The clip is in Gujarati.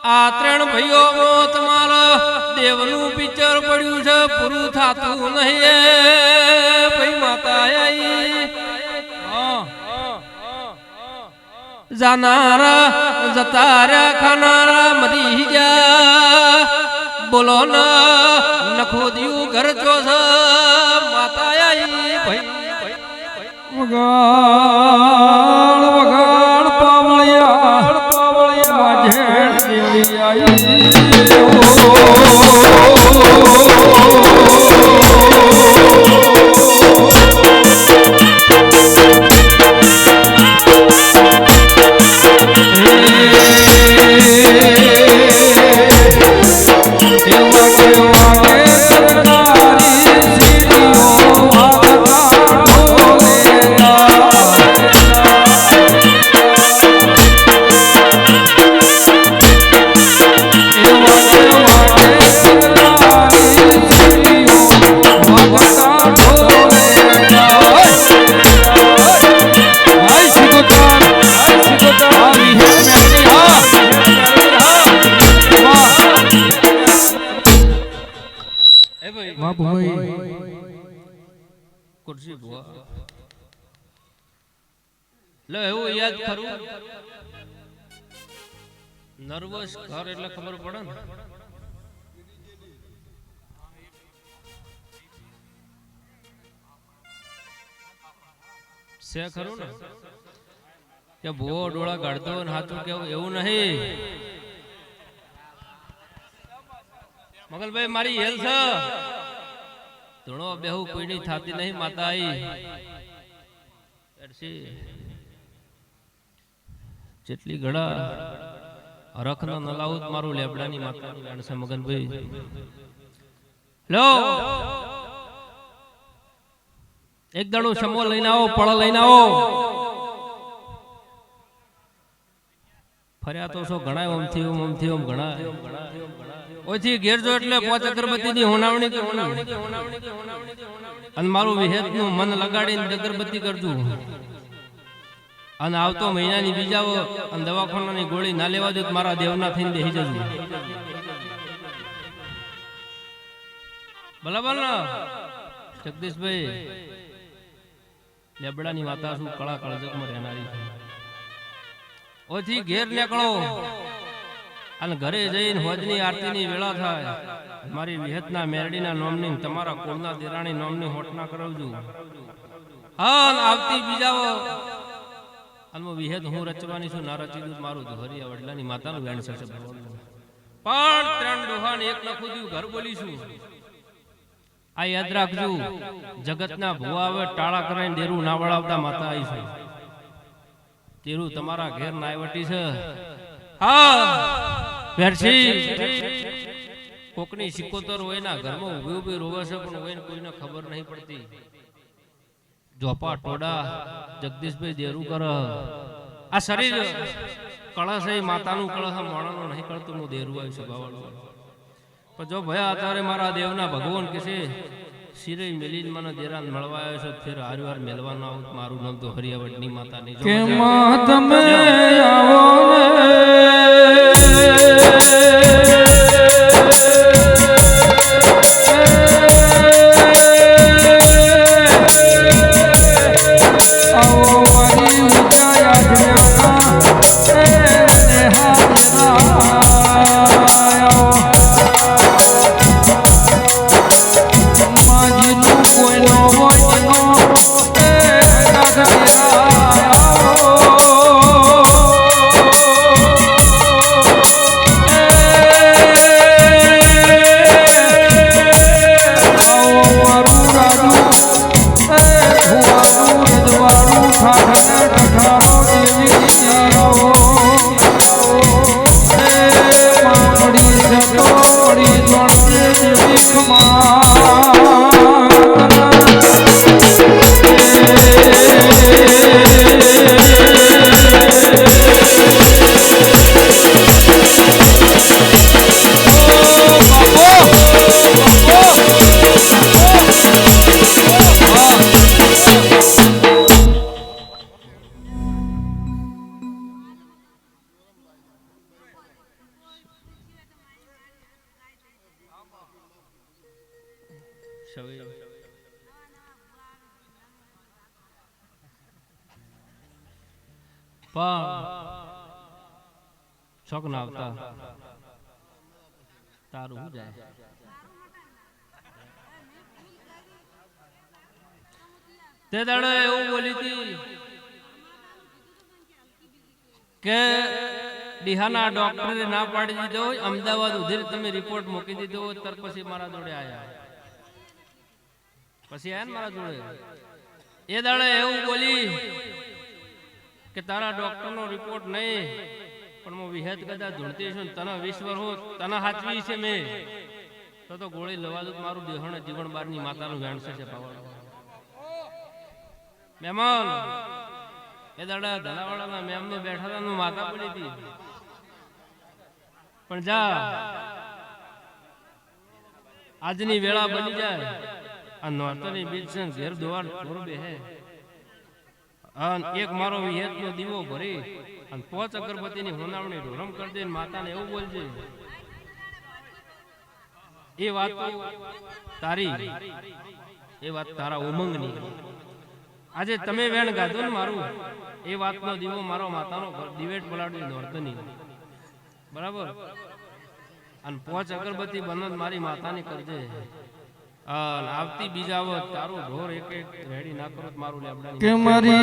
આ ત્રણ ભાઈઓ તમારા દેવનું પિક્ચર પડ્યું છે પૂરું થાતું નહીં ભાઈ માતા જાનારા જતારા ખાનારા મરી જા બોલો ના નખો દિયું ઘર ચો છે માતા ભાઈ વગાડ વગાડ પાવળિયા જેણ દેવી આઈ ખુરશી ભુવા લે એવું યાદ કરું નર્વસ ઘર એટલે ખબર પડે ને સે ખરું ને કે ભુવો ડોળા કાઢતો ને હાથું કેવું એવું નહીં મગલભાઈ મારી હેલ છે ધણો બેહુ કોઈની થાતી નહીં માતા જેટલી ઘડા હરખ નો નલાઉત મારું લેબડાની માતાની ગાણ છે મગનભાઈ લો એક દાડો સમો લઈને આવો પળ લઈને આવો ફર્યા તો છો ઘણા ઓમથી ઓમ ઘણા ઓથી ઘેર જો એટલે પોચ અગરબત્તી ની હોનાવણી કે અને મારું વિહેત નું મન લગાડીને અગરબત્તી કરજો અને આવતો મહિનાની બીજાઓ અને દવાખાનાની ગોળી ના લેવા દો મારા દેવના થઈને બેસી જજો બરાબર ને જગદીશભાઈ લેબડાની માતા શું કળા કળજકમાં રહેનારી ઓથી ઘેર નીકળો અને ઘરે જઈને હોજની આરતીની વેળા થાય મારી વિહતના મેરડીના નોમની તમારા કુળના દેરાણી નોમની હોટના કરાવજો હા આવતી બીજાઓ અને વિહેત હું રચવાની છું ના રચી દઉં મારું ધોરિયા વડલાની માતાનું વેણ છે પણ ત્રણ ડોહાને એક લખું દઉં ઘર બોલીશું આ યાદ રાખજો જગતના ભુવા આવે ટાળા કરાઈને દેરું ના વળાવતા માતા આવી છે તેરું તમારા ઘેર નાયવટી છે હા વેરસી કોકની સિકોતર હોય ના ઘરમાં ઉભી ઉભી રોવે છે પણ હોય કોઈને ખબર નહીં પડતી જોપા ટોડા જગદીશભાઈ દેરું કર આ શરીર કળશ એ માતાનું કળશ મોણાનું નહીં કરતું હું દેરું આવી સ્વભાવવાળું પણ જો ભયા અત્યારે મારા દેવના ભગવાન કે છે શિરે મેલીન મને દેરાન મળવા આવ્યો છે ફેર હારવાર મેલવાના આવું મારું નામ તો હરિયાવડની માતાની જો કે માં તમે આવો છવી છોક ના આવતા તારું શું જાય તે દાડે એવું બોલી હતી કે ડીહાના ડોક્ટરે ના પાડી દીધો હોય અમદાવાદ ઉધેર તમે રિપોર્ટ મૂકી દીધો હોય ત્યાર પછી મારા જોડે આયા પછી આયા ને મારા જોડે એ દાડે એવું બોલી કે તારા ડોક્ટરનો રિપોર્ટ નહીં પણ હું વિહેત કદાચ ધૂણતી છું તને 20 વર્ષ તને હાચવી છે મેં તો ગોળી લવા દઉં મારું દેહણ જીવન બારની માતાનું વેણસે છે પાવર મહેમાન એ દાડા ધનાવાળાના મેમનો બેઠા હતા માતા પડી હતી પણ જા આજની વેળા બની જાય આ નોતરની બીજ છે ઘેર દોવાર થોર બેહે એક મારો વિહેતનો દીવો ભરી અને 5 અગરબત્તીની હોનાવણી ઢોરમ કરી દે માતાને એવું બોલજે એ વાત તારી એ વાત તારા ઉમંગની આજે તમે વેણ ગાધો ને મારું એ વાતનો દીવો મારો માતાનો દિવેટ પલાડવી નોર્ધની બરાબર અને 5 અગરબત્તી બંધ મારી માતાની કરજે આવતી બીજા તારું ઢોર એક રેડી ના કરો મારું લેબડા કે મારી